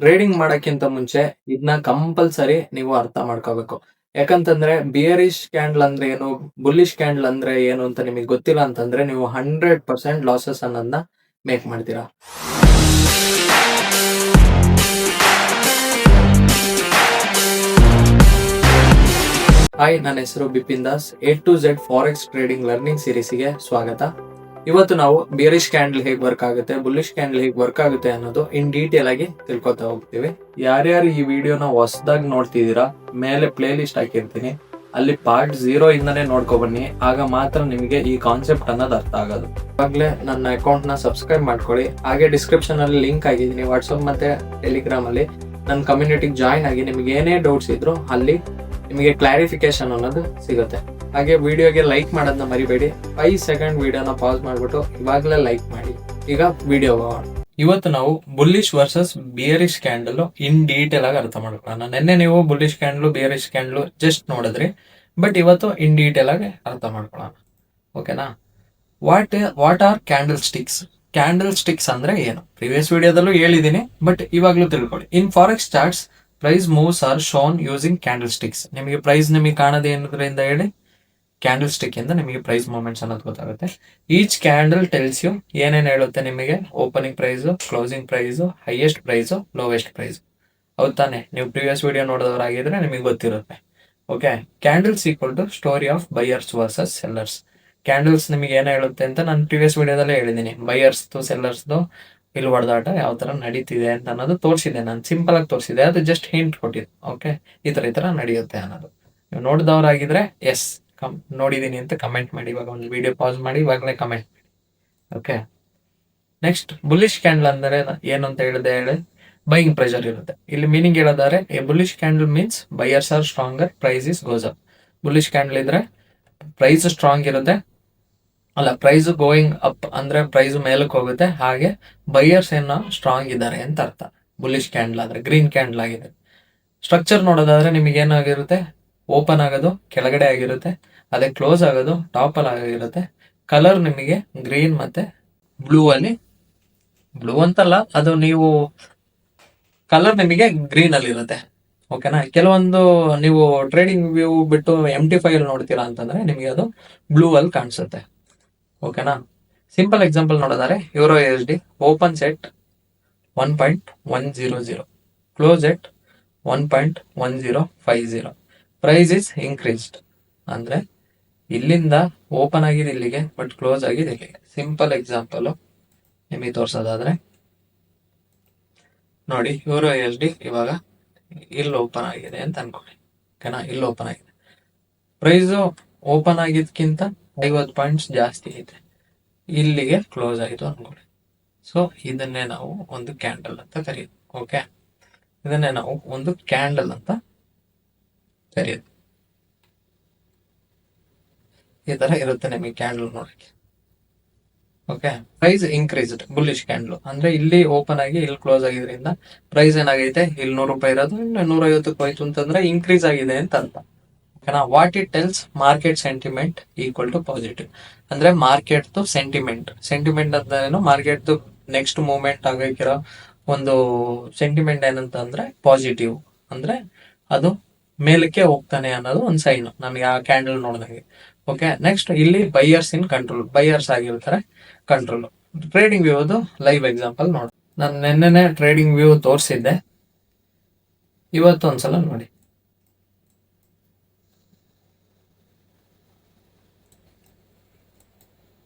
Trading ಮಾಡಕ್ಕಿಂತ ಮುಂಚೆ ಇದನ್ನ compulsory ನೀವು ಅರ್ಥ ಮಾಡ್ಕೋಬೇಕು. ಯಾಕಂತಂದ್ರೆ ಬಿಯರಿಶ್ ಕ್ಯಾಂಡಲ್ ಅಂದ್ರೆ ಏನು, ಬುಲ್ಲಿಶ್ ಕ್ಯಾಂಡಲ್ ಅಂದ್ರೆ ಏನು ಅಂತ ನಿಮಗೆ ಗೊತ್ತಿಲ್ಲ ಅಂತಂದ್ರೆ ನೀವು 100% ಲಾಸಸ್ ಅನ್ನೋದನ್ನ ಮೇಕ್ ಮಾಡ್ತೀರಾ. ಹಾಯ್, ನನ್ನ ಹೆಸರು Bipin Das. A to Z forex trading learning ಸೀರೀಸ್ಗೆ ಸ್ವಾಗತ. ಇವತ್ತು ನಾವು ಬಿಯರಿಶ್ ಕ್ಯಾಂಡಲ್ ಹೇಗೆ ವರ್ಕ್ ಆಗುತ್ತೆ, ಬುಲ್ಲಿಶ್ ಕ್ಯಾಂಡಲ್ ಹೇಗೆ ವರ್ಕ್ ಆಗುತ್ತೆ ಅನ್ನೋದು ಇನ್ ಡೀಟೇಲ್ ಆಗಿ ತಿಳ್ಕೊತಾ ಹೋಗ್ತೀವಿ. ಯಾರ್ಯಾರು ಈ ವಿಡಿಯೋನ ಹೊಸದಾಗಿ ನೋಡ್ತಿದ್ದೀರಾ, ಮೇಲೆ ಪ್ಲೇ ಲಿಸ್ಟ್ ಹಾಕಿರ್ತೀನಿ, ಅಲ್ಲಿ ಪಾರ್ಟ್ 0 ಇಂದನೇ ನೋಡ್ಕೊ ಬನ್ನಿ. ಆಗ ಮಾತ್ರ ನಿಮಗೆ ಈ ಕಾನ್ಸೆಪ್ಟ್ ಅನ್ನೋದು ಅರ್ಥ ಆಗೋದು. ಇವಾಗಲೇ ನನ್ನ ಅಕೌಂಟ್ ನ ಸಬ್ಸ್ಕ್ರೈಬ್ ಮಾಡ್ಕೊಳ್ಳಿ. ಹಾಗೆ ಡಿಸ್ಕ್ರಿಪ್ಷನ್ ಅಲ್ಲಿ ಲಿಂಕ್ ಆಗಿದ್ದೀನಿ, ವಾಟ್ಸಪ್ ಮತ್ತೆ ಟೆಲಿಗ್ರಾಮ್ ಅಲ್ಲಿ ನನ್ನ ಕಮ್ಯುನಿಟಿಗೆ ಜಾಯ್ನ್ ಆಗಿ ನಿಮ್ಗೆ ಏನೇ ಡೌಟ್ಸ್ ಇದ್ರು ಅಲ್ಲಿ ನಿಮಗೆ ಕ್ಲಾರಿಫಿಕೇಶನ್ ಅನ್ನೋದು ಸಿಗುತ್ತೆ. ಹಾಗೆ ವಿಡಿಯೋಗೆ ಲೈಕ್ ಮಾಡೋದನ್ನ ಮರಿಬೇಡಿ. 5 ಸೆಕೆಂಡ್ ವಿಡಿಯೋನ ಪಾಸ್ ಮಾಡ್ಬಿಟ್ಟು ಇವಾಗಲೇ ಲೈಕ್ ಮಾಡಿ. ಈಗ ವಿಡಿಯೋ ಹೋಗೋಣ. ಇವತ್ತು ನಾವು bullish versus bearish candle in detail ಆಗಿ ಅರ್ಥ ಮಾಡ್ಕೊಳ್ಳೋಣ. ನಿನ್ನೆ ನೀವು bullish candle bearish candle just ನೋಡಿದ್ರಿ, ಬಟ್ ಇವತ್ತು ಇನ್ ಡೀಟೇಲ್ ಆಗಿ ಅರ್ಥ ಮಾಡ್ಕೊಳ್ಳೋಣ. ಓಕೆನಾ? What are candlesticks? Candlesticks ಅಂದ್ರೆ ಏನು ಪ್ರಿವಿಯಸ್ ವಿಡಿಯೋದಲ್ಲೂ ಹೇಳಿದೀನಿ, ಬಟ್ ಇವಾಗ್ಲೂ ತಿಳ್ಕೊಳ್ಳಿ. In forex charts price moves are shown using candlesticks. ನಿಮಗೆ ಪ್ರೈಸ್ ನಿಮಗೆ ಕಾಣೋದು ಏನದ್ರಿಂದ ಹೇಳಿ, ಕ್ಯಾಂಡಲ್ ಸ್ಟಿಕ್ ಇಂದ ನಿಮಗೆ ಪ್ರೈಸ್ ಮೂವ್ಮೆಂಟ್ಸ್ ಅನ್ನೋದು ಗೊತ್ತಾಗುತ್ತೆ. ಈಚ್ ಕ್ಯಾಂಡಲ್ ಟೆಲ್ಸ್ ಯು ಏನೇನು ಹೇಳುತ್ತೆ ನಿಮಗೆ, opening price, closing price, highest price, lowest price. ಹೌದು ತಾನೆ? ನೀವು ಪ್ರಿವಿಯಸ್ ವಿಡಿಯೋ ನೋಡಿದವರಾಗಿದ್ರೆ ನಿಮಗೆ ಗೊತ್ತಿರುತ್ತೆ. Okay, candles equal to story of buyers versus sellers. Candles ನಿಮಗೆ ಏನು ಹೇಳುತ್ತೆ ಅಂತ ನಾನು ಪ್ರಿವಿಯಸ್ ವಿಡಿಯೋದಲ್ಲೇ ಹೇಳಿದ್ದೀನಿ. ಬೈಯರ್ಸ್ದು ಸೆಲ್ಲರ್ಸ್ದು ಇಲ್ಲಿ ಹೊಡೆದಾಟ ಯಾವ ತರ ನಡೀತಿದೆ ಅಂತ ಅನ್ನೋದು ತೋರಿಸಿದೆ. ನಾನು ಸಿಂಪಲ್ ಆಗಿ ತೋರಿಸಿದೆ, ಅದು ಜಸ್ಟ್ ಹಿಂಟ್ ಕೊಟ್ಟಿದ್ದು. ಓಕೆ, ಈ ತರ ನಡೆಯುತ್ತೆ ಅನ್ನೋದು. ನೀವು ನೋಡಿದವರಾಗಿದ್ರೆ ಎಸ್ ನೋಡಿದೀನಿ ಅಂತ ಕಮೆಂಟ್ ಮಾಡಿ. ಇವಾಗ ಒಂದು ವಿಡಿಯೋ ಪಾಸ್ ಮಾಡಿ ಇವಾಗಲೇ ಕಮೆಂಟ್ ಮಾಡಿ. ಓಕೆ, ನೆಕ್ಸ್ಟ್ ಬುಲ್ಲಿಶ್ ಕ್ಯಾಂಡಲ್ ಅಂದರೆ ಏನು ಅಂತ ಹೇಳಿ, ಬೈಯಿಂಗ್ ಪ್ರೆಷರ್ ಇರುತ್ತೆ. ಇಲ್ಲಿ ಮೀನಿಂಗ್ ಹೇಳೋದಾದ್ರೆ a bullish candle means buyers are stronger, price is goes up. Bullish candle ಇದ್ರೆ ಪ್ರೈಸ್ ಸ್ಟ್ರಾಂಗ್ ಇರುತ್ತೆ, ಅಲ್ಲ ಪ್ರೈಸ್ ಗೋಯಿಂಗ್ ಅಪ್ ಅಂದ್ರೆ ಪ್ರೈಸ್ ಮೇಲಕ್ಕೆ ಹೋಗುತ್ತೆ. ಹಾಗೆ ಬೈಯರ್ಸ್ ಏನೋ ಸ್ಟ್ರಾಂಗ್ ಇದ್ದಾರೆ ಅಂತ ಅರ್ಥ. ಬುಲ್ಲಿಶ್ ಕ್ಯಾಂಡಲ್ ಆದ್ರೆ ಗ್ರೀನ್ ಕ್ಯಾಂಡಲ್ ಆಗಿದೆ. ಸ್ಟ್ರಕ್ಚರ್ ನೋಡೋದಾದ್ರೆ ನಿಮಗೆ ಏನಾಗಿರುತ್ತೆ, ಓಪನ್ ಆಗೋದು ಕೆಳಗಡೆ ಆಗಿರುತ್ತೆ, ಅದೇ ಕ್ಲೋಸ್ ಆಗೋದು ಟಾಪ್ ಅಲ್ಲಿ ಆಗಿರುತ್ತೆ. ಕಲರ್ ನಿಮಗೆ ಗ್ರೀನ್ ಮತ್ತೆ ಬ್ಲೂ ಅಲ್ಲಿ, ಬ್ಲೂ ಅಂತಲ್ಲ ಅದು, ನೀವು ಕಲರ್ ನಿಮಗೆ ಗ್ರೀನ್ ಅಲ್ಲಿ ಇರುತ್ತೆ. ಓಕೆನಾ? ಕೆಲವೊಂದು ನೀವು ಟ್ರೇಡಿಂಗ್ ವ್ಯೂ ಬಿಟ್ಟು MT5 ನೋಡ್ತೀರಾ ಅಂತಂದ್ರೆ ನಿಮಗೆ ಅದು ಬ್ಲೂ ಅಲ್ಲಿ ಕಾಣಿಸುತ್ತೆ. ಓಕೆನಾ? ಸಿಂಪಲ್ ಎಕ್ಸಾಂಪಲ್ ನೋಡೋದಾದ್ರೆ euro USD open set 1.100, close at 1.1050. Price is increased ಅಂದ್ರೆ ಇಲ್ಲಿಂದ ಓಪನ್ ಆಗಿದೆ ಇಲ್ಲಿಗೆ, ಬಟ್ ಕ್ಲೋಸ್ ಆಗಿದೆ ಇಲ್ಲಿಗೆ. ಸಿಂಪಲ್ ಎಕ್ಸಾಂಪಲ್ ನಿಮಗೆ ತೋರ್ಸೋದಾದ್ರೆ ನೋಡಿ, ಯೂರೋ USD ಇವಾಗ ಇಲ್ಲಿ ಓಪನ್ ಆಗಿದೆ ಅಂತ ಅನ್ಕೊಳ್ಳಿ. ಓಕೆನಾ? ಇಲ್ಲಿ ಓಪನ್ ಆಗಿದೆ, ಪ್ರೈಸ್ ಓಪನ್ ಆಗಿದ್ಕಿಂತ 50 ಪಾಯಿಂಟ್ಸ್ ಜಾಸ್ತಿ ಐತೆ, ಇಲ್ಲಿಗೆ ಕ್ಲೋಸ್ ಆಯಿತು ಅನ್ಕೊಳ್ಳಿ. ಸೊ ಇದನ್ನೇ ನಾವು ಒಂದು ಕ್ಯಾಂಡಲ್ ಅಂತ ಕರೆಯೋದು. ಓಕೆ, ಇದನ್ನೇ ನಾವು ಒಂದು ಕ್ಯಾಂಡಲ್ ಅಂತ ಕರೆಯೋದು. ಈ ತರ ಇರುತ್ತೆ ನಿಮಗೆ ಕ್ಯಾಂಡಲ್ ನೋಡಕ್ಕೆ. Okay, price increased bullish candle ಅಂದ್ರೆ ಇಲ್ಲಿ ಓಪನ್ ಆಗಿ ಇಲ್ಲಿ ಕ್ಲೋಸ್ ಆಗಿದ್ರಿಂದ ಪ್ರೈಸ್ ಏನಾಗೈತೆ, ಇಲ್ಲಿ 100 ರೂಪಾಯಿ ಇರೋದು 150 ಹೋಯ್ತು ಅಂತಂದ್ರೆ ಇನ್ಕ್ರೀಸ್ ಆಗಿದೆ ಅಂತ ಅರ್ಥ. ಓಕೆನಾ? What it tells, market sentiment equal to positive. ಅಂದ್ರೆ ಮಾರ್ಕೆಟ್ ಸೆಂಟಿಮೆಂಟ್ ಅಂದ್ರೇನು, ಮಾರ್ಕೆಟ್ ನೆಕ್ಸ್ಟ್ ಮೂವ್ಮೆಂಟ್ ಆಗಕ್ಕಿರೋ ಒಂದು ಸೆಂಟಿಮೆಂಟ್ ಏನಂತ ಅಂದ್ರೆ ಪಾಸಿಟಿವ್, ಅಂದ್ರೆ ಅದು ಮೇಲಕ್ಕೆ ಹೋಗ್ತಾನೆ ಅನ್ನೋದು ಒಂದು ಸೈನ್ ನಮಗೆ ಆ ಕ್ಯಾಂಡಲ್ ನೋಡಿದಂಗೆ. ಓಕೆ, ನೆಕ್ಸ್ಟ್ ಇಲ್ಲಿ ಬೈಯರ್ಸ್ ಇನ್ ಕಂಟ್ರೋಲ್, ಬೈಯರ್ಸ್ ಆಗಿರ್ತಾರೆ ಕಂಟ್ರೋಲ್. ಟ್ರೇಡಿಂಗ್ ವ್ಯೂ ಅದು ಲೈವ್ ಎಕ್ಸಾಂಪಲ್ ನೋಡಿ. ನಾನು ನಿನ್ನೆ ಟ್ರೇಡಿಂಗ್ ವ್ಯೂ ತೋರಿಸಿದ್ದೆ, ಇವತ್ತು ಒಂದ್ಸಲ ನೋಡಿ.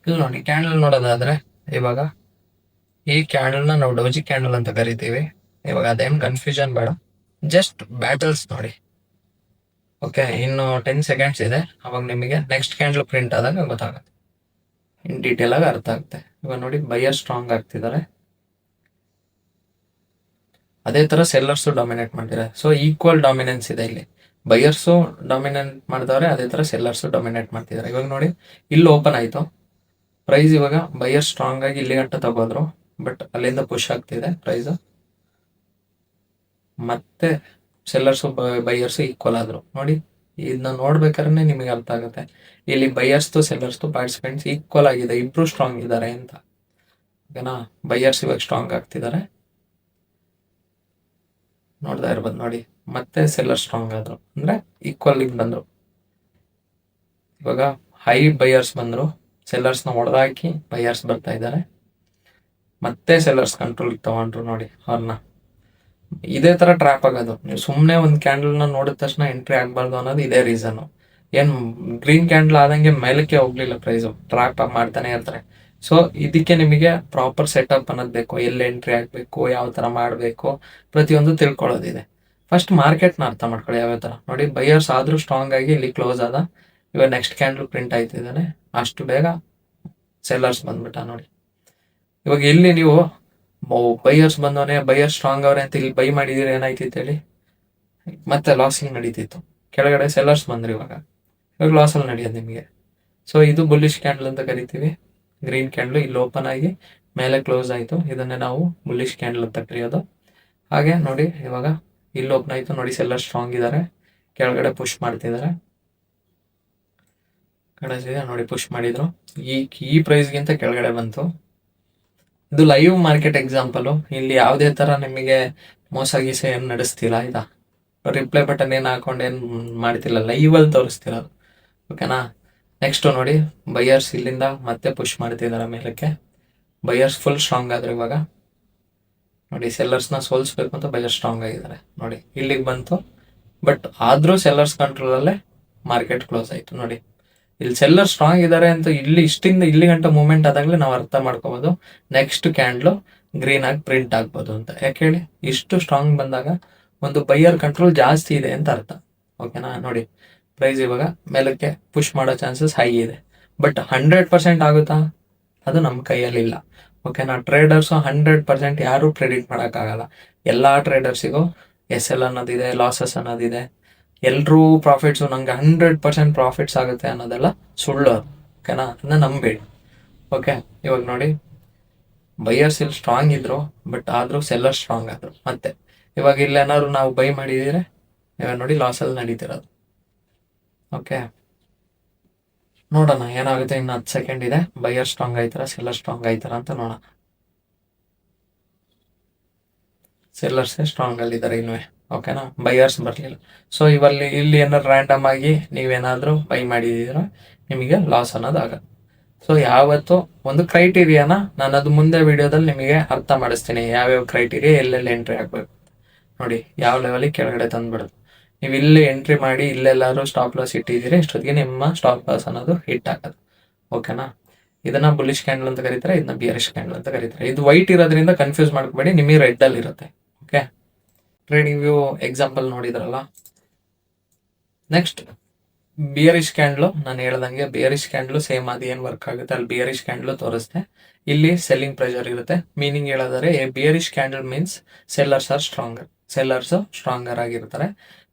ಇಲ್ಲಿ ನೋಡಿ, ಕ್ಯಾಂಡಲ್ ನೋಡೋದಾದ್ರೆ ಇವಾಗ ಈ ಕ್ಯಾಂಡಲ್ನ ನಾವು ಡೋಜಿ ಕ್ಯಾಂಡಲ್ ಅಂತ ಕರಿತೀವಿ. ಇವಾಗ ಅದೇನು ಕನ್ಫ್ಯೂಷನ್ ಬೇಡ, ಜಸ್ಟ್ ಬ್ಯಾಟಲ್ಸ್ ನೋಡಿ. ಓಕೆ, ಇನ್ನು 10 ಸೆಕೆಂಡ್ಸ್ ಇದೆ, ಅವಾಗ ನಿಮಗೆ ನೆಕ್ಸ್ಟ್ ಕ್ಯಾಂಡಲ್ ಪ್ರಿಂಟ್ ಆದಾಗ ಗೊತ್ತಾಗುತ್ತೆ, ಇನ್ ಡೀಟೇಲ್ ಆಗಿ ಅರ್ಥ ಆಗುತ್ತೆ. ಇವಾಗ ನೋಡಿ, ಬೈಯರ್ ಸ್ಟ್ರಾಂಗ್ ಆಗ್ತಿದ್ದಾರೆ, ಅದೇ ತರ ಸೆಲ್ಲರ್ಸು ಡಾಮಿನೇಟ್ ಮಾಡ್ತಿದ್ದಾರೆ. ಸೊ ಈಕ್ವಲ್ ಡಾಮಿನೆನ್ಸ್ ಇದೆ ಇಲ್ಲಿ. ಬೈಯರ್ಸು ಡಾಮಿನೇಟ್ ಮಾಡ್ದವ್ರೆ, ಅದೇ ತರ ಸೆಲ್ಲರ್ಸು ಡಾಮಿನೇಟ್ ಮಾಡ್ತಿದ್ದಾರೆ. ಇವಾಗ ನೋಡಿ, ಇಲ್ಲಿ ಓಪನ್ ಆಯ್ತು ಪ್ರೈಸ್, ಇವಾಗ ಬೈಯರ್ ಸ್ಟ್ರಾಂಗ್ ಆಗಿ ಇಲ್ಲಿ ಗಂಟ ತಗೋದ್ರು, ಬಟ್ ಅಲ್ಲಿಂದ ಪುಷ್ ಆಗ್ತಿದೆ ಪ್ರೈಸ್, ಮತ್ತೆ ಸೆಲ್ಲರ್ಸು ಬೈಯರ್ಸು ಈಕ್ವಲ್ ಆದ್ರು. ನೋಡಿ, ಇದನ್ನ ನೋಡ್ಬೇಕಾದ್ರೆ ನಿಮಗೆ ಅರ್ಥ ಆಗುತ್ತೆ, ಇಲ್ಲಿ ಬೈಯರ್ಸ್ದು ಸೆಲ್ಲರ್ಸ್ದು ಪಾರ್ಟಿಸಿಪೆಂಟ್ಸ್ ಈಕ್ವಲ್ ಆಗಿದೆ, ಇಬ್ರು ಸ್ಟ್ರಾಂಗ್ ಇದ್ದಾರೆ ಅಂತ. ಓಕೆನಾ? ಬೈಯರ್ಸ್ ಇವಾಗ ಸ್ಟ್ರಾಂಗ್ ಆಗ್ತಿದ್ದಾರೆ, ನೋಡ್ತಾ ಇರ್ಬೋದು ನೋಡಿ, ಮತ್ತೆ ಸೆಲ್ಲರ್ ಸ್ಟ್ರಾಂಗ್ ಆದ್ರು, ಅಂದ್ರೆ ಈಕ್ವಲ್ ಬಂದ್ರು. ಇವಾಗ ಹೈ ಬೈಯರ್ಸ್ ಬಂದ್ರು, ಸೆಲ್ಲರ್ಸ್ನ ಹೊಡೆದಾಕಿ ಬೈಯರ್ಸ್ ಬರ್ತಾ ಇದ್ದಾರೆ, ಮತ್ತೆ ಸೆಲ್ಲರ್ಸ್ ಕಂಟ್ರೋಲ್ ತಗೊಂಡ್ರು ನೋಡಿ ಅವ್ರನ್ನ. ಇದೇ ತರ ಟ್ರ್ಯಾಪ್ ಆಗೋದು. ನೀವು ಸುಮ್ಮನೆ ಒಂದು ಕ್ಯಾಂಡಲ್ನ ನೋಡಿದ ತಕ್ಷಣ ಎಂಟ್ರಿ ಆಗ್ಬಾರ್ದು ಅನ್ನೋದು ಇದೇ ರೀಸನ್. ಏನು ಗ್ರೀನ್ ಕ್ಯಾಂಡಲ್ ಆದಂಗೆ ಮೇಲಕ್ಕೆ ಹೋಗ್ಲಿಲ್ಲ ಪ್ರೈಸು, ಟ್ರ್ಯಾಪ್ ಮಾಡ್ತಾನೆ ಇರ್ತಾರೆ. ಸೊ ಇದಕ್ಕೆ ನಿಮಗೆ ಪ್ರಾಪರ್ ಸೆಟಪ್ ಅನ್ನೋದು ಬೇಕು, ಎಲ್ಲಿ ಎಂಟ್ರಿ ಆಗಬೇಕು, ಯಾವ ಥರ ಮಾಡಬೇಕು, ಪ್ರತಿಯೊಂದು ತಿಳ್ಕೊಳ್ಳೋದಿದೆ. ಫಸ್ಟ್ ಮಾರ್ಕೆಟ್ನ ಅರ್ಥ ಮಾಡ್ಕೊಳ್ಳಿ ಯಾವ ಥರ. ನೋಡಿ ಬೈಯರ್ಸ್ ಆದರೂ ಸ್ಟ್ರಾಂಗ್ ಆಗಿ ಇಲ್ಲಿ ಕ್ಲೋಸ್ ಆದ, ಇವಾಗ ನೆಕ್ಸ್ಟ್ ಕ್ಯಾಂಡಲ್ ಪ್ರಿಂಟ್ ಆಯ್ತಿದ್ದಾನೆ, ಅಷ್ಟು ಬೇಗ ಸೆಲ್ಲರ್ಸ್ ಬಂದ್ಬಿಟ್ಟ ನೋಡಿ. ಇವಾಗ ಇಲ್ಲಿ ನೀವು ಬೈಯರ್ಸ್ ಬಂದವನೇ, ಬೈಯರ್ಸ್ ಸ್ಟ್ರಾಂಗ್ ಅವ್ರೆ ಅಂತ ಇಲ್ಲಿ ಬೈ ಮಾಡಿದಿರಿ, ಏನಾಯ್ತಿತ್ತು ಹೇಳಿ, ಮತ್ತೆ ಲಾಸಿಂಗ್ ನಡೀತಿತ್ತು. ಕೆಳಗಡೆ ಸೆಲ್ಲರ್ಸ್ ಬಂದ್ರಿ, ಇವಾಗ ಲಾಸಲ್ಲಿ ನಡೆಯೋದು ನಿಮಗೆ. ಸೊ ಇದು ಬುಲ್ಲಿಶ್ ಕ್ಯಾಂಡಲ್ ಅಂತ ಕರಿತೀವಿ. ಗ್ರೀನ್ ಕ್ಯಾಂಡಲ್ ಇಲ್ಲಿ ಓಪನ್ ಆಗಿ ಮೇಲೆ ಕ್ಲೋಸ್ ಆಯಿತು, ಇದನ್ನೇ ನಾವು ಬುಲ್ಲಿಶ್ ಕ್ಯಾಂಡಲ್ ಅಂತ ಕರೆಯೋದು. ಹಾಗೆ ನೋಡಿ ಇವಾಗ ಇಲ್ಲಿ ಓಪನ್ ಆಯಿತು ನೋಡಿ, ಸೆಲ್ಲರ್ ಸ್ಟ್ರಾಂಗ್ ಇದ್ದಾರೆ, ಕೆಳಗಡೆ ಪುಷ್ ಮಾಡ್ತಿದ್ದಾರೆ, ಕಡೆ ನೋಡಿ ಪುಷ್ ಮಾಡಿದ್ರು, ಈ ಪ್ರೈಸ್ಗಿಂತ ಕೆಳಗಡೆ ಬಂತು. ಇದು ಲೈವ್ ಮಾರ್ಕೆಟ್ ಎಕ್ಸಾಂಪಲು. ಇಲ್ಲಿ ಯಾವುದೇ ಥರ ನಿಮಗೆ ಮೋಸ ಗೀಸ ಏನು ನಡೆಸ್ತಿಲ್ಲ ಆಯ್ತಾ. ರಿಪ್ಲೈ ಬಟನ್ ಏನು ಹಾಕೊಂಡು ಏನು ಮಾಡ್ತಿಲ್ಲ, ಲೈವಲ್ಲಿ ತೋರಿಸ್ತಿರೋದು. ಓಕೆನಾ. ನೆಕ್ಸ್ಟು ನೋಡಿ ಬೈಯರ್ಸ್ ಇಲ್ಲಿಂದ ಮತ್ತೆ ಪುಷ್ ಮಾಡ್ತಿದ್ದಾರೆ ಮೇಲಕ್ಕೆ, ಬೈಯರ್ಸ್ ಫುಲ್ ಸ್ಟ್ರಾಂಗ್ ಆದ್ರು. ಇವಾಗ ನೋಡಿ ಸೆಲ್ಲರ್ಸ್ನ ಸೋಲಿಸ್ಬೇಕು ಅಂತ ಬೈಯರ್ಸ್ ಸ್ಟ್ರಾಂಗ್ ಆಗಿದ್ದಾರೆ ನೋಡಿ, ಇಲ್ಲಿಗೆ ಬಂತು. ಬಟ್ ಆದರೂ ಸೆಲ್ಲರ್ಸ್ ಕಂಟ್ರೋಲಲ್ಲೇ ಮಾರ್ಕೆಟ್ ಕ್ಲೋಸ್ ಆಯಿತು ನೋಡಿ. ಇಲ್ಲಿ ಸೆಲ್ಲರ್ ಸ್ಟ್ರಾಂಗ್ ಇದ್ದಾರೆ ಅಂತ ಇಲ್ಲಿ ಇಷ್ಟಿಂದ ಇಲ್ಲಿ ಗಂಟ ಮೂವ್ಮೆಂಟ್ ಆದಾಗಲೇ ನಾವು ಅರ್ಥ ಮಾಡ್ಕೋಬೋದು ನೆಕ್ಸ್ಟ್ ಕ್ಯಾಂಡ್ಲು ಗ್ರೀನ್ ಆಗಿ ಪ್ರಿಂಟ್ ಆಗ್ಬೋದು ಅಂತ. ಯಾಕೆ ಹೇಳಿ, ಇಷ್ಟು ಸ್ಟ್ರಾಂಗ್ ಬಂದಾಗ ಒಂದು ಬೈಯರ್ ಕಂಟ್ರೋಲ್ ಜಾಸ್ತಿ ಇದೆ ಅಂತ ಅರ್ಥ. ಓಕೆನಾ. ನೋಡಿ ಪ್ರೈಸ್ ಇವಾಗ ಮೇಲಕ್ಕೆ ಪುಷ್ ಮಾಡೋ ಚಾನ್ಸಸ್ ಹೈ ಇದೆ, ಬಟ್ 100% ಆಗುತ್ತಾ, ಅದು ನಮ್ಮ ಕೈಯಲ್ಲಿಲ್ಲ. ಓಕೆನಾ. ಟ್ರೇಡರ್ಸು 100% ಯಾರೂ ಪ್ರೆಡಿಕ್ಟ್ ಮಾಡೋಕ್ಕಾಗಲ್ಲ. ಎಲ್ಲ ಟ್ರೇಡರ್ಸಿಗೂ SL ಅನ್ನೋದಿದೆ, ಲಾಸಸ್ ಅನ್ನೋದಿದೆ. ಎಲ್ಲರೂ ಪ್ರಾಫಿಟ್ಸು ನಂಗೆ 100% ಪ್ರಾಫಿಟ್ಸ್ ಆಗುತ್ತೆ ಅನ್ನೋದೆಲ್ಲ ಸುಳ್ಳು. ಓಕೆನಾ. ಅದನ್ನ ನಂಬೇಡಿ. ಓಕೆ. ಇವಾಗ ನೋಡಿ ಬೈಯರ್ಸ್ ಇಲ್ಲಿ ಸ್ಟ್ರಾಂಗ್ ಇದ್ರು, ಬಟ್ ಆದರೂ ಸೆಲ್ಲರ್ ಸ್ಟ್ರಾಂಗ್ ಆದರು. ಮತ್ತೆ ಇವಾಗ ಇಲ್ಲೇನಾದ್ರು ನಾವು ಬೈ ಮಾಡಿದರೆ ಇವಾಗ ನೋಡಿ ಲಾಸಲ್ಲಿ ನಡೀತಿರೋದು. ಓಕೆ, ನೋಡೋಣ ಏನಾಗುತ್ತೆ. ಇನ್ನು 10 ಸೆಕೆಂಡ್ ಇದೆ. ಬೈಯರ್ ಸ್ಟ್ರಾಂಗ್ ಆಯ್ತಾರ, ಸೆಲ್ಲರ್ ಸ್ಟ್ರಾಂಗ್ ಆಯ್ತಾರ ಅಂತ ನೋಡೋಣ. ಸೆಲ್ಲರ್ಸೇ ಸ್ಟ್ರಾಂಗ್ ಅಲ್ಲಿದ್ದಾರೆ ಇನ್ನೂ. ಓಕೆನಾ. ಬೈಯರ್ಸ್ ಬರಲಿಲ್ಲ. ಸೊ ಇಲ್ಲಿ ಏನಾದ್ರು ರ್ಯಾಂಡಮ್ ಆಗಿ ನೀವೇನಾದರೂ ಬೈ ಮಾಡಿದ್ದೀರ, ನಿಮಗೆ ಲಾಸ್ ಅನ್ನೋದು ಆಗುತ್ತೆ. ಸೊ ಯಾವತ್ತು ಒಂದು ಕ್ರೈಟೀರಿಯಾನ ನಾನು ಅದು ಮುಂದೆ ವಿಡಿಯೋದಲ್ಲಿ ನಿಮಗೆ ಅರ್ಥ ಮಾಡಿಸ್ತೀನಿ, ಯಾವ್ಯಾವ ಕ್ರೈಟೀರಿಯಾ ಎಲ್ಲೆಲ್ಲಿ ಎಂಟ್ರಿ ಆಗಬೇಕು ನೋಡಿ, ಯಾವ ಲೆವೆಲಿಗೆ ಕೆಳಗಡೆ ತಂದುಬಿಡೋದು. ನೀವು ಇಲ್ಲಿ ಎಂಟ್ರಿ ಮಾಡಿ ಇಲ್ಲೆಲ್ಲಾದ್ರೂ ಸ್ಟಾಪ್ ಲಾಸ್ ಇಟ್ಟಿದ್ದೀರಿ, ಇಷ್ಟೊತ್ತಿಗೆ ನಿಮ್ಮ ಸ್ಟಾಪ್ ಲಾಸ್ ಅನ್ನೋದು ಹಿಟ್ ಆಗೋದು. ಓಕೆನಾ. ಇದನ್ನ ಬುಲ್ಲಿಶ್ ಕ್ಯಾಂಡಲ್ ಅಂತ ಕರೀತಾರೆ, ಇದನ್ನ ಬಿಯರಿಶ್ ಕ್ಯಾಂಡಲ್ ಅಂತ ಕರೀತಾರೆ. ಇದು ವೈಟ್ ಇರೋದ್ರಿಂದ ಕನ್ಫ್ಯೂಸ್ ಮಾಡ್ಕೋಬೇಡಿ, ನಿಮಗೆ ರೆಡ್ಡಲ್ಲಿ ಇರುತ್ತೆ. ಓಕೆ. ಟ್ರೇಡಿಂಗ್ ವ್ಯೂ ಎಕ್ಸಾಂಪಲ್ ನೋಡಿದ್ರಲ್ಲ. ನೆಕ್ಸ್ಟ್ ಬಿಯರಿಶ್ ಕ್ಯಾಂಡ್ಲು, ನಾನು ಹೇಳ್ದಂಗೆ ಬಿಯರಿಶ್ ಕ್ಯಾಂಡ್ಲು ಸೇಮ್ ಅದು ಏನು ವರ್ಕ್ ಆಗುತ್ತೆ ಅಲ್ಲಿ ಬಿಯರಿಶ್ ಕ್ಯಾಂಡ್ಲು ತೋರಿಸ್ತೆ. ಇಲ್ಲಿ ಸೆಲ್ಲಿಂಗ್ ಪ್ರೆಷರ್ ಇರುತ್ತೆ. ಮೀನಿಂಗ್ ಹೇಳೋದಾದ್ರೆ bearish candle means sellers are stronger, sellers stronger ಆಗಿರ್ತಾರೆ,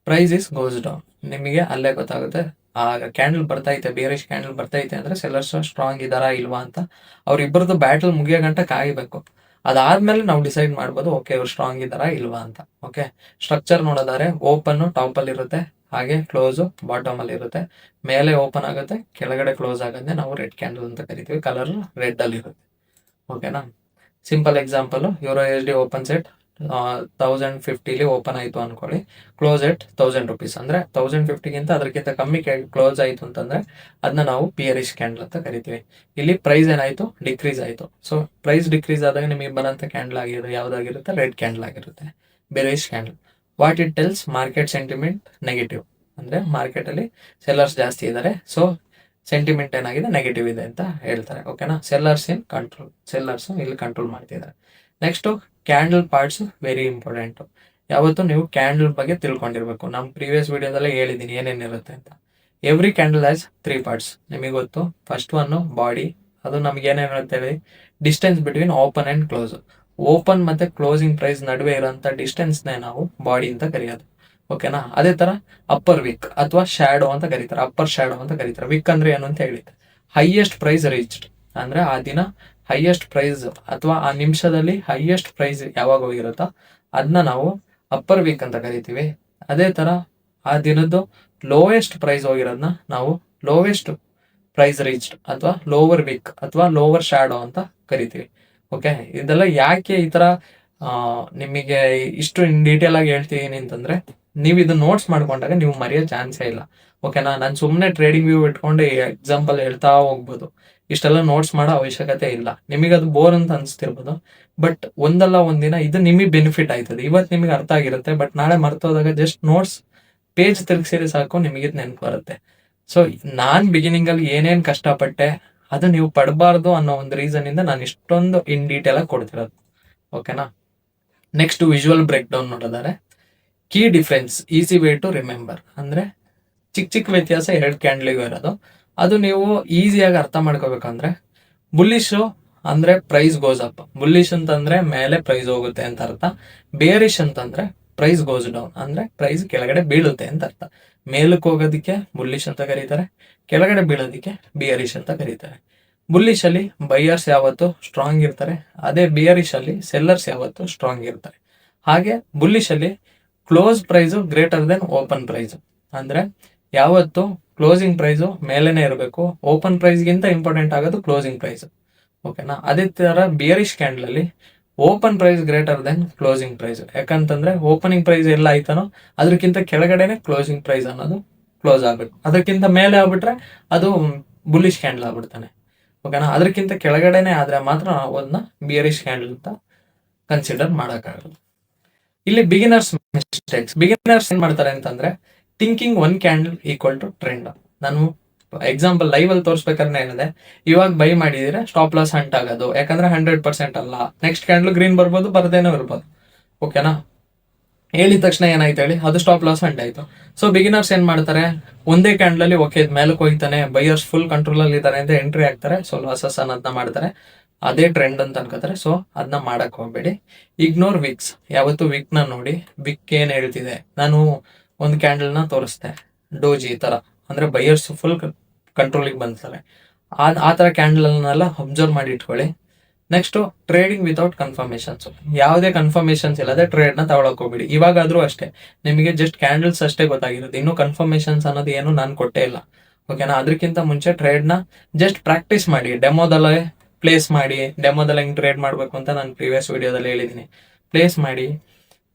ಪ್ರೈಸ್ ಇಸ್ ಗೋಸ್ ಡೌನ್. ನಿಮಗೆ ಅಲ್ಲೇ ಗೊತ್ತಾಗುತ್ತೆ ಆ ಕ್ಯಾಂಡಲ್ ಬರ್ತೈತೆ, ಬಿಯರಿಶ್ ಕ್ಯಾಂಡಲ್ ಬರ್ತೈತೆ ಅಂದ್ರೆ ಸೆಲ್ಲರ್ಸ್ ಸ್ಟ್ರಾಂಗ್ ಇದಾರಾ ಇಲ್ವಾ ಅಂತ. ಅವ್ರಿಬ್ಬರದ್ದು ಬ್ಯಾಟಲ್ ಮುಗಿಯೋ ಗಂಟ ಕಾಯಬೇಕು. ಅದಾದ್ಮೇಲೆ ನಾವು ಡಿಸೈಡ್ ಮಾಡ್ಬೋದು ಓಕೆ ಇವ್ರು ಸ್ಟ್ರಾಂಗ್ ಇದ್ದಾರಾ ಇಲ್ವಾ ಅಂತ. ಓಕೆ. ಸ್ಟ್ರಕ್ಚರ್ ನೋಡೋದಾದ್ರೆ ಓಪನ್ ಟಾಪಲ್ಲಿ ಇರುತ್ತೆ, ಹಾಗೆ ಕ್ಲೋಸು ಬಾಟಮ್ ಅಲ್ಲಿ ಇರುತ್ತೆ. ಮೇಲೆ ಓಪನ್ ಆಗುತ್ತೆ, ಕೆಳಗಡೆ ಕ್ಲೋಸ್ ಆಗುತ್ತೆ. ನಾವು ರೆಡ್ ಕ್ಯಾಂಡಲ್ ಅಂತ ಕರಿತೀವಿ, ಕಲರ್ ರೆಡ್ ಅಲ್ಲಿ ಇರುತ್ತೆ. ಓಕೆನಾ. Simple example, USD open set 1050 open ಆಯಿತು ಅನ್ಕೊಳ್ಳಿ, ಕ್ಲೋಸ್ ಎಟ್ 1000 rupees ಅಂದರೆ 1050ಗಿಂತ ಅದಕ್ಕಿಂತ ಕಮ್ಮಿ ಕ್ಲೋಸ್ ಆಯಿತು ಅಂತಂದರೆ ಅದನ್ನ ನಾವು ಬಿಯರಿಶ್ ಕ್ಯಾಂಡಲ್ ಅಂತ ಕರಿತೀವಿ. ಇಲ್ಲಿ ಪ್ರೈಸ್ ಏನಾಯಿತು, ಡಿಕ್ರೀಸ್ ಆಯಿತು. ಸೊ ಪ್ರೈಸ್ ಡಿಕ್ರೀಸ್ ಆದಾಗ ನಿಮಗೆ ಬರೋಂಥ ಕ್ಯಾಂಡಲ್ ಆಗಿರುತ್ತೆ ಯಾವುದಾಗಿರುತ್ತೆ, ರೆಡ್ ಕ್ಯಾಂಡಲ್ ಆಗಿರುತ್ತೆ, bearish candle. What it tells, market sentiment negative, ಅಂದರೆ ಮಾರ್ಕೆಟಲ್ಲಿ ಸೆಲ್ಲರ್ಸ್ ಜಾಸ್ತಿ ಇದ್ದಾರೆ, ಸೊ ಸೆಂಟಿಮೆಂಟ್ ಏನಾಗಿದೆ ನೆಗೆಟಿವ್ ಇದೆ ಅಂತ ಹೇಳ್ತಾರೆ. ಓಕೆನಾ. ಸೆಲ್ಲರ್ಸ್ ಇನ್ ಕಂಟ್ರೋಲ್, ಸೆಲ್ಲರ್ಸ್ ಇಲ್ಲಿ ಕಂಟ್ರೋಲ್ ಮಾಡ್ತಿದ್ದಾರೆ. Next candle parts very important. ಯಾವತ್ತು ನೀವು ಕ್ಯಾಂಡಲ್ ಬಗ್ಗೆ ತಿಳ್ಕೊಂಡಿರ್ಬೇಕು. ನಮ್ಮ ಪ್ರೀವಿಯಸ್ ವಿಡಿಯೋದಲ್ಲೇ ಹೇಳಿದ್ದೀನಿ ಏನೇನಿರುತ್ತೆ ಅಂತ. ಎವ್ರಿ ಕ್ಯಾಂಡಲ್ ಹ್ಯಾಸ್ 3 parts, ನಿಮಗೆ ಗೊತ್ತು. ಫಸ್ಟ್ ಒನ್ನು ಬಾಡಿ, ಅದು ನಮ್ಗೆ ಏನೇನಿರುತ್ತೆ ಹೇಳಿ, distance between open and close. Open ಮತ್ತು ಕ್ಲೋಸಿಂಗ್ ಪ್ರೈಸ್ ನಡುವೆ ಇರೋಂಥ ಡಿಸ್ಟೆನ್ಸ್ನೇ ನಾವು ಬಾಡಿ ಅಂತ ಕರೆಯೋದು. ಓಕೆನಾ. ಅದೇ ಥರ ಅಪ್ಪರ್ ವಿಕ್ ಅಥವಾ ಶ್ಯಾಡೋ ಅಂತ ಕರೀತಾರೆ, ಅಪ್ಪರ್ ಶ್ಯಾಡೋ ಅಂತ ಕರೀತಾರೆ. ವಿಕ್ ಅಂದರೆ ಏನು ಅಂತ ಹೇಳಿದ್ದೆ, ಹೈಯೆಸ್ಟ್ ಪ್ರೈಸ್ ರೀಚ್ಡ್, ಅಂದರೆ ಆ ದಿನ ಹೈಯೆಸ್ಟ್ ಪ್ರೈಸ್ ಅಥವಾ ಆ ನಿಮಿಷದಲ್ಲಿ ಹೈಯೆಸ್ಟ್ ಪ್ರೈಸ್ ಯಾವಾಗ ಹೋಗಿರುತ್ತೋ ಅದನ್ನ ನಾವು ಅಪ್ಪರ್ ವೀಕ್ ಅಂತ ಕರಿತೀವಿ. ಅದೇ ಥರ ಆ ದಿನದ್ದು ಲೋವೆಸ್ಟ್ ಪ್ರೈಸ್ ಹೋಗಿರೋದನ್ನ ನಾವು ಲೋವೆಸ್ಟ್ ಪ್ರೈಸ್ ರೀಚ್ಡ್ ಅಥವಾ ಲೋವರ್ ವೀಕ್ ಅಥವಾ ಲೋವರ್ ಶ್ಯಾಡೋ ಅಂತ ಕರಿತೀವಿ. ಓಕೆ. ಇದೆಲ್ಲ ಯಾಕೆ ಈ ಥರ ನಿಮಗೆ ಇಷ್ಟು ಇನ್ ಡೀಟೇಲ್ ಆಗಿ ಹೇಳ್ತೀನಿ ಅಂತಂದ್ರೆ ನೀವು ಇದು ನೋಟ್ಸ್ ಮಾಡ್ಕೊಂಡಾಗ ನೀವು ಮರೆಯೋ ಚಾನ್ಸೇ ಇಲ್ಲ. ಓಕೆನಾ? ನಾನು ಸುಮ್ಮನೆ ಟ್ರೇಡಿಂಗ್ ವ್ಯೂ ಇಟ್ಕೊಂಡು ಎಕ್ಸಾಂಪಲ್ ಹೇಳ್ತಾ ಹೋಗ್ಬೋದು. ಇಷ್ಟೆಲ್ಲ ನೋಟ್ಸ್ ಮಾಡೋ ಅವಶ್ಯಕತೆ ಇಲ್ಲ. ನಿಮಗೆ ಅದು ಬೋರ್ ಅಂತ ಅನಿಸ್ತಿರ್ಬೋದು, ಬಟ್ ಒಂದಲ್ಲ ಒಂದಿನ ಇದು ನಿಮಗೆ ಬೆನಿಫಿಟ್ ಆಯ್ತದೆ. ಇವತ್ತು ನಿಮಗೆ ಅರ್ಥ ಆಗಿರುತ್ತೆ, ಬಟ್ ನಾಳೆ ಮರ್ತೋದಾಗ ಜಸ್ಟ್ ನೋಟ್ಸ್ ಪೇಜ್ ತಿರುಗಿಸಿದ್ರೆ ಸಾಕು, ನಿಮಗೆ ನೆನಪು ಬರುತ್ತೆ. ಸೊ ನಾನು ಬಿಗಿನಿಂಗಲ್ಲಿ ಏನೇನು ಕಷ್ಟಪಟ್ಟೆ ಅದು ನೀವು ಪಡಬಾರ್ದು ಅನ್ನೋ ಒಂದು ರೀಸನ್ ಇಂದ ನಾನು ಇಷ್ಟೊಂದು ಇನ್ ಡೀಟೇಲ್ ಆಗಿ ಕೊಡ್ತಿರೋದು. ಓಕೆನಾ? ನೆಕ್ಸ್ಟ್ ವಿಜುವಲ್ ಬ್ರೇಕ್ ಡೌನ್ ನೋಡಿದರೆ key difference easy way to remember. ಅಂದ್ರೆ ಚಿಕ್ಕ ಚಿಕ್ಕ ವ್ಯತ್ಯಾಸ 2 ಕ್ಯಾಂಡ್ಲಿಗೂ ಇರೋದು. ಅದು ನೀವು ಈಸಿಯಾಗಿ ಅರ್ಥ ಮಾಡ್ಕೋಬೇಕಂದ್ರೆ ಬುಲ್ಲಿಶು ಅಂದ್ರೆ ಪ್ರೈಸ್ ಗೋಸ್ ಅಪ್. ಬುಲ್ಲಿಶ್ ಅಂತಂದ್ರೆ ಮೇಲೆ ಪ್ರೈಸ್ ಹೋಗುತ್ತೆ ಅಂತ ಅರ್ಥ. ಬೇರಿಶ್ ಅಂತಂದ್ರೆ ಪ್ರೈಸ್ ಗೋಸ್ ಡೌನ್, ಅಂದ್ರೆ ಪ್ರೈಸ್ ಕೆಳಗಡೆ ಬೀಳುತ್ತೆ ಅಂತ ಅರ್ಥ. ಮೇಲಕ್ಕೆ ಹೋಗೋದಕ್ಕೆ ಬುಲ್ಲಿಶ್ ಅಂತ ಕರೀತಾರೆ, ಕೆಳಗಡೆ ಬೀಳೋದಕ್ಕೆ ಬಿಯರಿಶ್ ಅಂತ ಕರೀತಾರೆ. ಬುಲ್ಲಿಶ್ ಅಲ್ಲಿ ಬೈಯರ್ಸ್ ಯಾವತ್ತು ಸ್ಟ್ರಾಂಗ್ ಇರ್ತಾರೆ, ಅದೇ ಬಿಯರಿಶ್ ಅಲ್ಲಿ ಸೆಲ್ಲರ್ಸ್ ಯಾವತ್ತು ಸ್ಟ್ರಾಂಗ್ ಇರ್ತಾರೆ. ಹಾಗೆ ಬುಲ್ಲಿಶ್ ಅಲ್ಲಿ close price greater than open price, ಅಂದ್ರೆ ಯಾವತ್ತು ಕ್ಲೋಸಿಂಗ್ ಪ್ರೈಸು ಮೇಲೇನೆ ಇರಬೇಕು, ಓಪನ್ ಪ್ರೈಸ್ಗಿಂತ ಇಂಪಾರ್ಟೆಂಟ್ ಆಗೋದು ಕ್ಲೋಸಿಂಗ್ ಪ್ರೈಸ್. ಓಕೆನಾ? ಅದೇ ತರ ಬಿಯರಿಶ್ ಕ್ಯಾಂಡಲ್ ಅಲ್ಲಿ open price greater than closing price. ಯಾಕಂತಂದ್ರೆ ಓಪನಿಂಗ್ ಪ್ರೈಸ್ ಎಲ್ಲ ಆಯ್ತಾನೋ ಅದಕ್ಕಿಂತ ಕೆಳಗಡೆನೆ ಕ್ಲೋಸಿಂಗ್ ಪ್ರೈಸ್ ಅನ್ನೋದು ಕ್ಲೋಸ್ ಆಗ್ಬೇಕು. ಅದಕ್ಕಿಂತ ಮೇಲೆ ಆಗ್ಬಿಟ್ರೆ ಅದು ಬುಲ್ಲಿಶ್ ಕ್ಯಾಂಡಲ್ ಆಗ್ಬಿಡ್ತಾನೆ. ಓಕೆನಾ? ಅದಕ್ಕಿಂತ ಕೆಳಗಡೆನೆ ಆದ್ರೆ ಮಾತ್ರ ನಾವು ಅದನ್ನ ಬಿಯರಿಶ್ ಕ್ಯಾಂಡಲ್ ಅಂತ ಕನ್ಸಿಡರ್ ಮಾಡೋಕ್ಕಾಗಲ್ಲ. ಇಲ್ಲಿ ಬಿಗಿನರ್ಸ್ ಮಿಸ್ಟೇಕ್ಸ್. ಬಿಗಿನರ್ಸ್ ಏನ್ ಮಾಡ್ತಾರೆ ಅಂತಂದ್ರೆ thinking 1 candle equal to trend. ನಾನು ಎಕ್ಸಾಂಪಲ್ ಲೈವ್ ಅಲ್ಲಿ ತೋರಿಸ್ಬೇಕಾದ್ರೆ ಹೇಳಿದೆ, ಇವಾಗ ಬೈ ಮಾಡಿದ್ರೆ ಸ್ಟಾಪ್ ಲಾಸ್ ಹಂಟ್ ಆಗೋದು, ಯಾಕಂದ್ರೆ 100% ಅಲ್ಲ. ನೆಕ್ಸ್ಟ್ ಕ್ಯಾಂಡಲ್ ಗ್ರೀನ್ ಬರ್ಬೋದು, ಬರ್ದೇನೋ ಇರ್ಬೋದು. ಓಕೆನಾ? ಹೇಳಿದ ತಕ್ಷಣ ಏನಾಯ್ತು ಹೇಳಿ, ಅದು ಸ್ಟಾಪ್ ಲಾಸ್ ಹಂಟ್ ಆಯ್ತು. ಸೊ ಬಿಗಿನರ್ಸ್ ಏನ್ ಮಾಡ್ತಾರೆ, ಒಂದೇ ಕ್ಯಾಂಡಲ್ ಅಲ್ಲಿ ಓಕೆ ಮೇಲಕ್ಕೆ ಹೋಗ್ತಾನೆ, ಬೈಯರ್ಸ್ ಫುಲ್ ಕಂಟ್ರೋಲ್ ಅಲ್ಲಿ ಇದ್ದಾರೆ ಅಂತ ಎಂಟ್ರಿ ಆಗ್ತಾರೆ. ಸೊ ಲಾಸಸ್ ಅನ್ನೋದನ್ನ ಮಾಡ್ತಾರೆ, ಅದೇ ಟ್ರೆಂಡ್ ಅಂತ ಅನ್ಕೋತಾರೆ. ಸೊ ಅದನ್ನ ಮಾಡಕ್ ಹೋಗ್ಬೇಡಿ. Ignore Vicks. ಯಾವತ್ತು ವಿಕ್ ನ ನೋಡಿ, ವಿಕ್ ಏನ್ ಹೇಳ್ತಿದೆ. ನಾನು ಒಂದು ಕ್ಯಾಂಡಲ್ ನ ತೋರಿಸ್ತೆ, ಡೋಜಿ ಈ ತರ, ಅಂದ್ರೆ ಬೈಯರ್ಸ್ ಫುಲ್ ಕಂಟ್ರೋಲಿಗೆ ಬಂದ್ತಾರೆ. ಆ ತರ ಕ್ಯಾಂಡಲ್ ಅನ್ನೆಲ್ಲ ಅಬ್ಸರ್ವ್ ಮಾಡಿ ಇಟ್ಕೊಳ್ಳಿ. Next trading without confirmations. ಯಾವುದೇ ಕನ್ಫರ್ಮೇಶನ್ಸ್ ಇಲ್ಲದೆ ಟ್ರೇಡ್ ನ ತಗೊಳಕ್ ಹೋಗ್ಬಿಡಿ. ಇವಾಗಾದ್ರೂ ಅಷ್ಟೇ, ನಿಮಗೆ ಜಸ್ಟ್ ಕ್ಯಾಂಡಲ್ಸ್ ಅಷ್ಟೇ ಗೊತ್ತಾಗಿರುತ್ತೆ, ಇನ್ನು ಕನ್ಫರ್ಮೇಶನ್ಸ್ ಅನ್ನೋದು ಏನು ನಾನು ಕೊಟ್ಟೇ ಇಲ್ಲ. ಓಕೆನಾ? ಅದಕ್ಕಿಂತ ಮುಂಚೆ ಟ್ರೇಡ್ ನ ಜಸ್ಟ್ ಪ್ರಾಕ್ಟೀಸ್ ಮಾಡಿ, ಡೆಮೋದಲ್ಲೇ ಪ್ಲೇಸ್ ಮಾಡಿ. ಡೆಮೋದಲ್ಲಿ ಹೆಂಗ್ ಟ್ರೇಡ್ ಮಾಡ್ಬೇಕು ಅಂತ ನಾನು ಪ್ರೀವಿಯಸ್ ವಿಡಿಯೋದಲ್ಲಿ ಹೇಳಿದ್ದೀನಿ. ಪ್ಲೇಸ್ ಮಾಡಿ,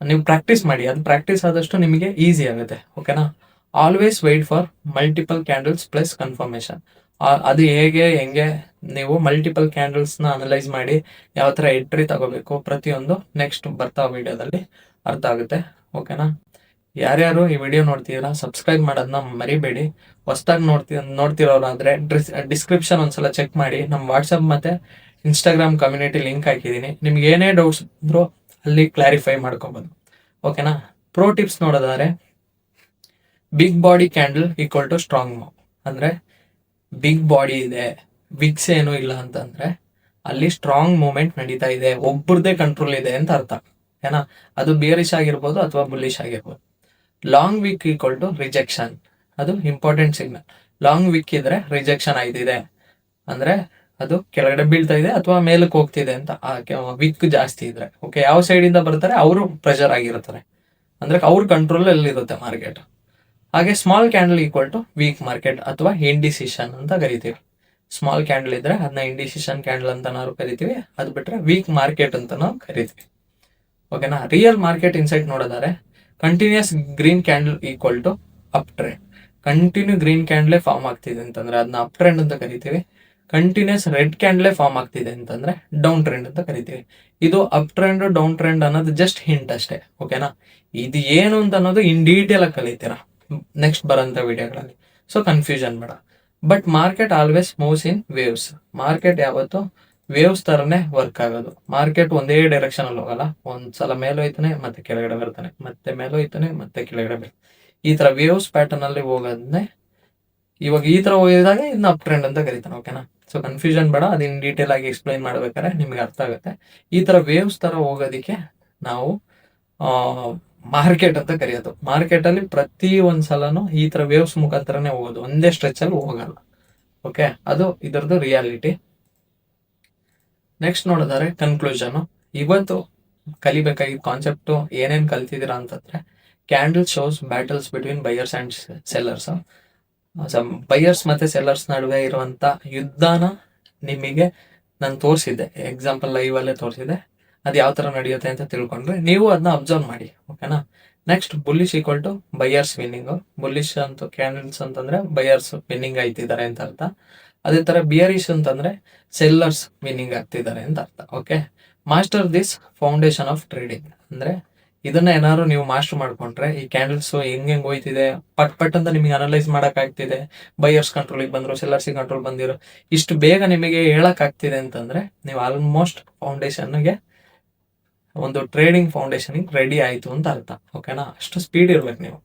ನೀವು ಪ್ರಾಕ್ಟೀಸ್ ಮಾಡಿ. ಅದು ಪ್ರಾಕ್ಟೀಸ್ ಆದಷ್ಟು ನಿಮಗೆ ಈಸಿ ಆಗುತ್ತೆ. ಓಕೆನಾ? Always wait for multiple candles plus confirmation. ಅದು ಹೆಂಗೆ ನೀವು ಮಲ್ಟಿಪಲ್ ಕ್ಯಾಂಡಲ್ಸ್ನ ಅನಲೈಸ್ ಮಾಡಿ ಯಾವ ಥರ ಎಂಟ್ರಿ ತಗೋಬೇಕು ಪ್ರತಿಯೊಂದು ನೆಕ್ಸ್ಟ್ ಬರ್ತಾ ವಿಡಿಯೋದಲ್ಲಿ ಅರ್ಥ ಆಗುತ್ತೆ. ಓಕೆನಾ? ಯಾರ್ಯಾರು ಈ ವಿಡಿಯೋ ನೋಡ್ತೀರಾ ಸಬ್ಸ್ಕ್ರೈಬ್ ಮಾಡೋದನ್ನ ಮರಿಬೇಡಿ. ಹೊಸದಾಗಿ ನೋಡ್ತಿರೋರಾದ್ರೆ ಡಿಸ್ಕ್ರಿಪ್ಷನ್ ಒಂದ್ಸಲ ಚೆಕ್ ಮಾಡಿ. ನಮ್ಮ ವಾಟ್ಸಪ್ ಮತ್ತೆ ಇನ್ಸ್ಟಾಗ್ರಾಮ್ ಕಮ್ಯುನಿಟಿ ಲಿಂಕ್ ಹಾಕಿದ್ದೀನಿ. ನಿಮ್ಗೆ ಏನೇ ಡೌಟ್ಸ್ ಇದ್ರೂ ಅಲ್ಲಿ ಕ್ಲಾರಿಫೈ ಮಾಡ್ಕೊಬೋದು. ಓಕೆನಾ? ಪ್ರೋ ಟಿಪ್ಸ್ ನೋಡೋದಾದ್ರೆ big body candle equal to strong move. ಅಂದ್ರೆ ಬಿಗ್ ಬಾಡಿ ಇದೆ, ವಿಕ್ಸ್ ಏನೂ ಇಲ್ಲ ಅಂತಂದ್ರೆ ಅಲ್ಲಿ ಸ್ಟ್ರಾಂಗ್ ಮೂವ್ಮೆಂಟ್ ನಡೀತಾ ಇದೆ, ಒಬ್ಬರದೇ ಕಂಟ್ರೋಲ್ ಇದೆ ಅಂತ ಅರ್ಥ. ಏನ? ಅದು ಬಿಯರಿಶ್ ಆಗಿರ್ಬೋದು ಅಥವಾ ಬುಲ್ಲಿಶ್ ಆಗಿರ್ಬೋದು. Long wick equal to rejection. ಅದು ಇಂಪಾರ್ಟೆಂಟ್ ಸಿಗ್ನಲ್. ಲಾಂಗ್ ವಿಕ್ ಇದ್ರೆ ರಿಜೆಕ್ಷನ್ ಆಯ್ತಿದೆ ಅಂದ್ರೆ ಅದು ಕೆಳಗಡೆ ಬೀಳ್ತಾ ಇದೆ ಅಥವಾ ಮೇಲಕ್ಕೆ ಹೋಗ್ತಿದೆ ಅಂತ. ವಿಕ್ ಜಾಸ್ತಿ ಇದ್ರೆ ಓಕೆ, ಯಾವ ಸೈಡ್ ಇಂದ ಬರ್ತಾರೆ ಅವರು ಪ್ರೆಷರ್ ಆಗಿರ್ತಾರೆ, ಅಂದ್ರೆ ಅವ್ರ ಕಂಟ್ರೋಲ್ ಅಲ್ಲಿ ಇರುತ್ತೆ ಮಾರ್ಕೆಟ್. ಹಾಗೆ small candle equal to weak market ಅಥವಾ ಇಂಡಿಸಿಷನ್ ಅಂತ ಕರಿತೀವಿ. ಸ್ಮಾಲ್ ಕ್ಯಾಂಡಲ್ ಇದ್ರೆ ಅದನ್ನ ಇಂಡಿಸಿಷನ್ ಕ್ಯಾಂಡಲ್ ಅಂತ ನಾವು ಕರಿತೀವಿ. ಅದು ಬಿಟ್ರೆ ವೀಕ್ ಮಾರ್ಕೆಟ್ ಅಂತ ನಾವು ಕರಿತೀವಿ. ಓಕೆನಾ? ರಿಯಲ್ ಮಾರ್ಕೆಟ್ ಇನ್ಸೈಟ್ ನೋಡೋದಾದ್ರೆ continuous green candle equal to uptrend. Continue green ಕ್ಯಾಂಡಲೇ ಫಾರ್ಮ್ ಆಗ್ತಿದೆ ಅಂತಂದ್ರೆ ಅದನ್ನ ಅಪ್ ಟ್ರೆಂಡ್ ಅಂತ ಕರಿತೀವಿ. ಕಂಟಿನ್ಯೂಸ್ ರೆಡ್ ಕ್ಯಾಂಡಲೇ ಫಾರ್ಮ್ ಆಗ್ತಿದೆ ಅಂತಂದ್ರೆ ಡೌನ್ ಟ್ರೆಂಡ್ ಅಂತ ಕರಿತೀವಿ. ಇದು ಅಪ್ ಟ್ರೆಂಡ್ ಡೌನ್ ಟ್ರೆಂಡ್ ಅನ್ನೋದು ಜಸ್ಟ್ ಹಿಂಟ್ ಅಷ್ಟೇ. ಓಕೆನಾ? ಇದು ಏನು ಅಂತ ಅನ್ನೋದು ಇನ್ ಡೀಟೇಲ್ ಆಗಿ ಕಲಿತೀರಾ ನೆಕ್ಸ್ಟ್ ಬರೋಂಥ ವಿಡಿಯೋಗಳಲ್ಲಿ. ಸೊ ಕನ್ಫ್ಯೂಷನ್ ಬೇಡ. But market always moves in waves. Market ಯಾವತ್ತು ವೇವ್ಸ್ ತರನೇ ವರ್ಕ್ ಆಗೋದು. ಮಾರ್ಕೆಟ್ ಒಂದೇ ಡೈರೆಕ್ಷನ್ ಅಲ್ಲಿ ಹೋಗಲ್ಲ. ಒಂದ್ಸಲ ಮೇಲೆ ಹೋಯ್ತಾನೆ ಮತ್ತೆ ಕೆಳಗಡೆ ಬರ್ತಾನೆ, ಮತ್ತೆ ಮೇಲೆ ಹೋಯ್ತಾನೆ ಮತ್ತೆ ಕೆಳಗಡೆ ಬರ್ತಾನೆ. ಈ ತರ ವೇವ್ಸ್ ಪ್ಯಾಟರ್ನ್ ಅಲ್ಲಿ ಹೋಗೋದನ್ನೇ ಇವಾಗ ಈ ತರ ಹೋಗಿದಾಗ ಇದನ್ನ ಅಪ್ ಟ್ರೆಂಡ್ ಅಂತ ಕರಿತಾನೆ. ಓಕೆನಾ? ಸೊ ಕನ್ಫ್ಯೂಷನ್ ಬೇಡ, ಅದನ್ನ ಡೀಟೇಲ್ ಆಗಿ ಎಕ್ಸ್ಪ್ಲೈನ್ ಮಾಡ್ಬೇಕಾದ್ರೆ ನಿಮ್ಗೆ ಅರ್ಥ ಆಗುತ್ತೆ. ಈ ತರ ವೇವ್ಸ್ ತರ ಹೋಗೋದಿಕ್ಕೆ ನಾವು ಮಾರ್ಕೆಟ್ ಅಂತ ಕರೆಯೋದು. ಮಾರ್ಕೆಟ್ ಅಲ್ಲಿ ಪ್ರತಿ ಒಂದ್ಸಲನು ಈ ತರ ವೇವ್ಸ್ ಮುಖಾಂತರನೇ ಹೋಗೋದು, ಒಂದೇ ಸ್ಟ್ರೆಚ್ ಅಲ್ಲಿ ಹೋಗಲ್ಲ. ಓಕೆ, ಅದು ಇದರದ್ದು ರಿಯಾಲಿಟಿ. ನೆಕ್ಸ್ಟ್ ನೋಡಿದ್ರೆ ಕನ್ಕ್ಲೂಷನ್. ಇವತ್ತು ಕಲಿಬೇಕಾಗಿದ್ದ ಕಾನ್ಸೆಪ್ಟು ಏನೇನ್ ಕಲ್ತಿದ್ದೀರಾ ಅಂತಂದ್ರೆ, candle shows battles between buyers and sellers. Buyers ಮತ್ತೆ ಸೆಲ್ಲರ್ಸ್ ನಡುವೆ ಇರುವಂತ ಯುದ್ಧನ ನಿಮಗೆ ನಾನು ತೋರಿಸಿದ್ದೆ, ಎಕ್ಸಾಂಪಲ್ ಲೈವ್ ಅಲ್ಲೇ ತೋರಿಸಿದೆ. ಅದು ಯಾವ ತರ ನಡೆಯುತ್ತೆ ಅಂತ ತಿಳ್ಕೊಂಡ್ರೆ ನೀವು ಅದನ್ನ ಅಬ್ಸರ್ವ್ ಮಾಡಿ. ಓಕೆನಾ. Next bullish equal to buyers winning. Bullish ಅಂತ ಕ್ಯಾಂಡಲ್ಸ್ ಅಂತಂದ್ರೆ ಬೈಯರ್ಸ್ ವಿನ್ನಿಂಗ್ ಆಯ್ತಿದ್ದಾರೆ ಅಂತ ಅರ್ಥ. ಅದೇ ತರ ಬಿಯರಿಶ್ ಅಂತಂದ್ರೆ ಸೆಲ್ಲರ್ಸ್ ವಿನ್ನಿಂಗ್ ಆಗ್ತಿದ್ದಾರೆ ಅಂತ ಅರ್ಥ. Okay. Master this foundation of trading ಅಂದ್ರೆ ಇದನ್ನ ಏನಾದ್ರು ನೀವು ಮಾಸ್ಟರ್ ಮಾಡ್ಕೊಂಡ್ರೆ ಈ ಕ್ಯಾಂಡಲ್ಸ್ ಹೆಂಗ್ ಹೋಯ್ತಿದೆ ಪಟ್ ಅಂತ ನಿಮಗೆ ಅನಲೈಸ್ ಮಾಡಕ್ ಆಗ್ತಿದೆ. ಬೈಯರ್ಸ್ ಕಂಟ್ರೋಲಿಗೆ ಬಂದ್ರು, ಸೆಲ್ಲರ್ಸ್ ಕಂಟ್ರೋಲ್ ಬಂದಿರೋ ಇಷ್ಟು ಬೇಗ ನಿಮಗೆ ಹೇಳಕ್ ಆಗ್ತಿದೆ ಅಂತಂದ್ರೆ ನೀವು ಆಲ್ಮೋಸ್ಟ್ ಫೌಂಡೇಶನ್ಗೆ ಒಂದು ಟ್ರೇಡಿಂಗ್ ಫೌಂಡೇಶನ್ ರೆಡಿ ಆಯ್ತು ಅಂತ ಅರ್ಥ. ಓಕೆನಾ. ಅಷ್ಟು ಸ್ಪೀಡ್ ಇರ್ಬೇಕು ನೀವು.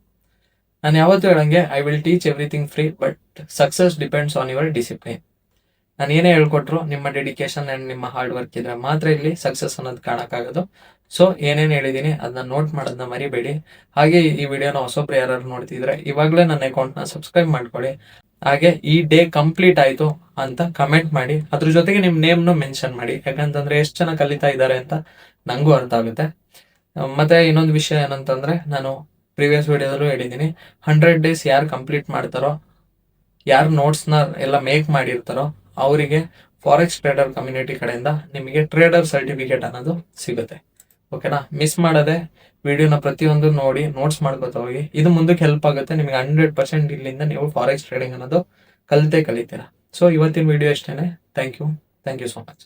ನಾನು ಯಾವತ್ತೂ ಹೇಳಂಗೆ I will teach everything free but success depends on your discipline. ನಾನು ಏನೇ ಹೇಳ್ಕೊಟ್ರು ನಿಮ್ಮ ಡೆಡಿಕೇಶನ್ ಅಂಡ್ ನಿಮ್ಮ ಹಾರ್ಡ್ ವರ್ಕ್ ಇದ್ರೆ ಮಾತ್ರ ಇಲ್ಲಿ ಸಕ್ಸಸ್ ಅನ್ನೋದು ಕಾಣಕ್ಕಾಗೋದು. ಸೊ ಏನೇನು ಹೇಳಿದೀನಿ ಅದನ್ನ ನೋಟ್ ಮಾಡೋದನ್ನ ಮರಿಬೇಡಿ. ಹಾಗೆ ಈ ವಿಡಿಯೋನ ಹೊಸೊಬ್ರು ಯಾರು ನೋಡ್ತಿದ್ರೆ ಇವಾಗಲೇ ನನ್ನ ಅಕೌಂಟ್ನ ಸಬ್ಸ್ಕ್ರೈಬ್ ಮಾಡ್ಕೊಳ್ಳಿ. ಹಾಗೆ ಈ ಡೇ ಕಂಪ್ಲೀಟ್ ಆಯ್ತು ಅಂತ ಕಮೆಂಟ್ ಮಾಡಿ, ಅದ್ರ ಜೊತೆಗೆ ನಿಮ್ಮ ನೇಮ್ನು ಮೆನ್ಷನ್ ಮಾಡಿ. ಯಾಕಂತಂದ್ರೆ ಎಷ್ಟು ಜನ ಕಲಿತಾ ಇದ್ದಾರೆ ಅಂತ ನಂಗೂ ಅರ್ಥ ಆಗುತ್ತೆ. ಮತ್ತೆ ಇನ್ನೊಂದು ವಿಷಯ ಏನಂತಂದ್ರೆ ನಾನು ಪ್ರೀವಿಯಸ್ ವಿಡಿಯೋದಲ್ಲೂ ಹೇಳಿದ್ದೀನಿ, 100 days ಯಾರು ಕಂಪ್ಲೀಟ್ ಮಾಡ್ತಾರೋ, ಯಾರು ನೋಟ್ಸ್ನ ಎಲ್ಲ ಮೇಕ್ ಮಾಡಿರ್ತಾರೋ ಅವರಿಗೆ ಫಾರೆಕ್ಸ್ ಟ್ರೇಡರ್ ಕಮ್ಯುನಿಟಿ ಕಡೆಯಿಂದ ನಿಮಗೆ ಟ್ರೇಡರ್ ಸರ್ಟಿಫಿಕೇಟ್ ಅನ್ನೋದು ಸಿಗುತ್ತೆ. ಓಕೆನಾ. ಮಿಸ್ ಮಾಡದೆ ವಿಡಿಯೋನ ಪ್ರತಿಯೊಂದು ನೋಡಿ ನೋಟ್ಸ್ ಮಾಡ್ಕೋತಾ ಹೋಗಿ. ಇದು ಮುಂದಕ್ಕೆ ಹೆಲ್ಪ್ ಆಗುತ್ತೆ ನಿಮಗೆ. 100% ಇಲ್ಲಿಂದ ನೀವು ಫಾರೆಕ್ಸ್ ಟ್ರೇಡಿಂಗ್ ಅನ್ನೋದು ಕಲಿತೀರಾ. ಸೊ ಇವತ್ತಿನ ವಿಡಿಯೋ ಇಷ್ಟೇನೆ. Thank you so much.